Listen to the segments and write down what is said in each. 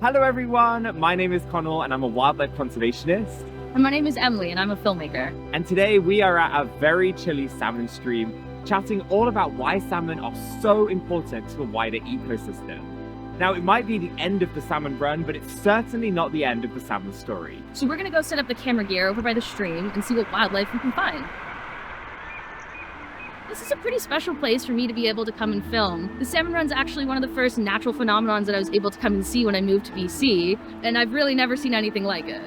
Hello everyone, my name is Connel and I'm a wildlife conservationist. And my name is Emily and I'm a filmmaker. And today we are at a very chilly salmon stream, chatting all about why salmon are so important to the wider ecosystem. Now, it might be the end of the salmon run, but it's certainly not the end of the salmon story. So we're gonna go set up the camera gear over by the stream and see what wildlife we can find. This is a pretty special place for me to be able to come and film. The salmon run's actually one of the first natural phenomenons that I was able to come and see when I moved to BC, and I've really never seen anything like it.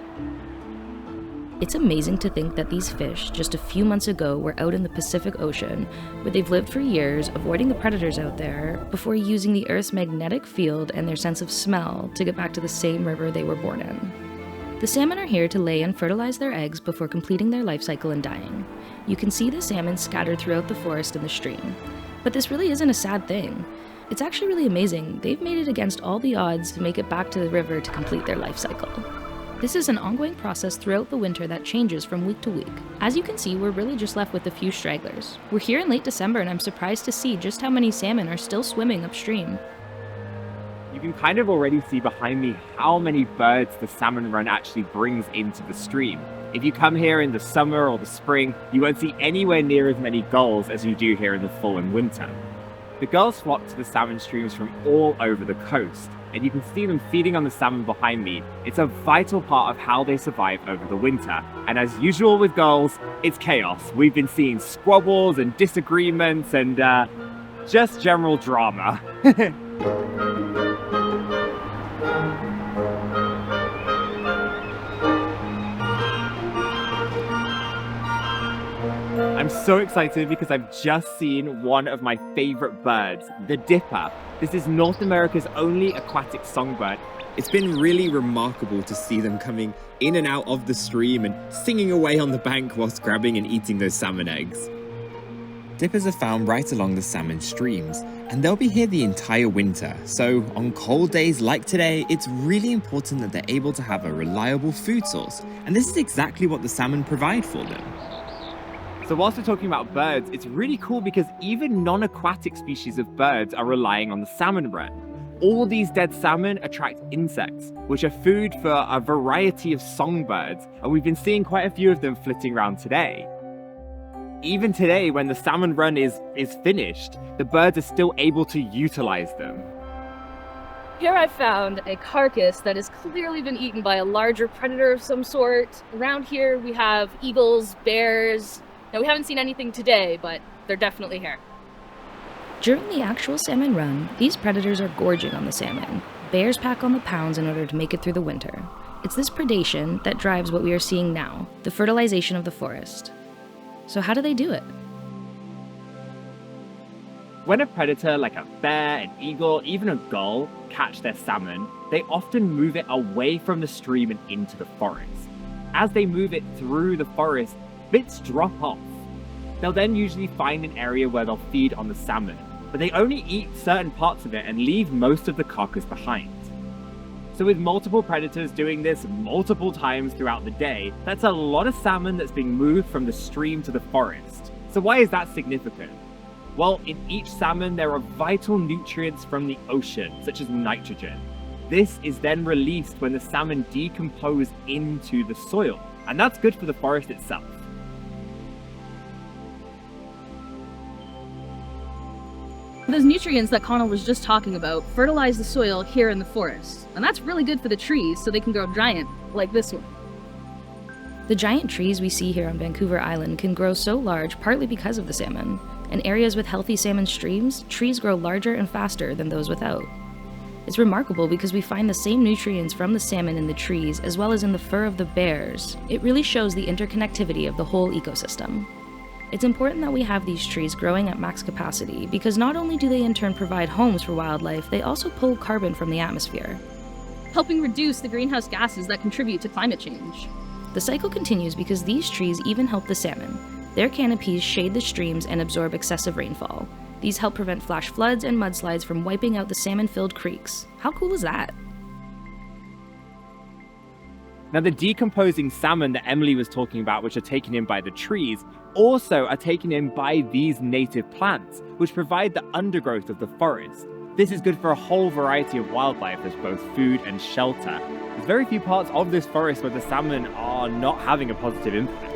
It's amazing to think that these fish just a few months ago were out in the Pacific Ocean, where they've lived for years, avoiding the predators out there, before using the Earth's magnetic field and their sense of smell to get back to the same river they were born in. The salmon are here to lay and fertilize their eggs before completing their life cycle and dying. You can see the salmon scattered throughout the forest and the stream. But this really isn't a sad thing. It's actually really amazing. They've made it against all the odds to make it back to the river to complete their life cycle. This is an ongoing process throughout the winter that changes from week to week. As you can see, we're really just left with a few stragglers. We're here in late December and I'm surprised to see just how many salmon are still swimming upstream. You can kind of already see behind me how many birds the salmon run actually brings into the stream. If you come here in the summer or the spring, you won't see anywhere near as many gulls as you do here in the fall and winter. The gulls flock to the salmon streams from all over the coast, and you can see them feeding on the salmon behind me. It's a vital part of how they survive over the winter. And as usual with gulls, it's chaos. We've been seeing squabbles and disagreements and just general drama. I'm so excited because I've just seen one of my favorite birds, the dipper. This is North America's only aquatic songbird. It's been really remarkable to see them coming in and out of the stream and singing away on the bank whilst grabbing and eating those salmon eggs. Dippers are found right along the salmon streams, and they'll be here the entire winter. So on cold days like today, it's really important that they're able to have a reliable food source. And this is exactly what the salmon provide for them. So whilst we're talking about birds, it's really cool because even non-aquatic species of birds are relying on the salmon run. All these dead salmon attract insects, which are food for a variety of songbirds, and we've been seeing quite a few of them flitting around today. Even today, when the salmon run is finished, the birds are still able to utilize them. Here I found a carcass that has clearly been eaten by a larger predator of some sort. Around here we have eagles, bears. Now, we haven't seen anything today, but they're definitely here. During the actual salmon run, these predators are gorging on the salmon. Bears pack on the pounds in order to make it through the winter. It's this predation that drives what we are seeing now, the fertilization of the forest. So how do they do it? When a predator like a bear, an eagle, even a gull catch their salmon, they often move it away from the stream and into the forest. As they move it through the forest, bits drop off. They'll then usually find an area where they'll feed on the salmon, but they only eat certain parts of it and leave most of the carcass behind. So with multiple predators doing this multiple times throughout the day, that's a lot of salmon that's being moved from the stream to the forest. So why is that significant? Well, in each salmon there are vital nutrients from the ocean, such as nitrogen. This is then released when the salmon decompose into the soil, and that's good for the forest itself. Those nutrients that Connell was just talking about fertilize the soil here in the forest. And that's really good for the trees so they can grow giant, like this one. The giant trees we see here on Vancouver Island can grow so large partly because of the salmon. In areas with healthy salmon streams, trees grow larger and faster than those without. It's remarkable because we find the same nutrients from the salmon in the trees as well as in the fur of the bears. It really shows the interconnectivity of the whole ecosystem. It's important that we have these trees growing at max capacity because not only do they in turn provide homes for wildlife, they also pull carbon from the atmosphere, helping reduce the greenhouse gases that contribute to climate change. The cycle continues because these trees even help the salmon. Their canopies shade the streams and absorb excessive rainfall. These help prevent flash floods and mudslides from wiping out the salmon-filled creeks. How cool is that? Now, the decomposing salmon that Emily was talking about, which are taken in by the trees, also are taken in by these native plants, which provide the undergrowth of the forest. This is good for a whole variety of wildlife as both food and shelter. There's very few parts of this forest where the salmon are not having a positive impact.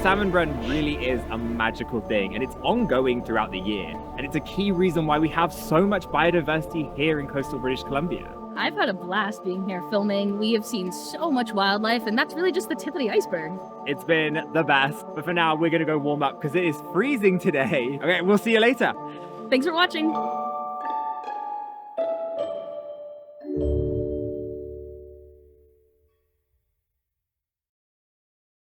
Salmon run really is a magical thing, and it's ongoing throughout the year. And it's a key reason why we have so much biodiversity here in coastal British Columbia. I've had a blast being here filming. We have seen so much wildlife, and that's really just the tip of the iceberg. It's been the best, but for now, we're gonna go warm up because it is freezing today. Okay, we'll see you later. Thanks for watching.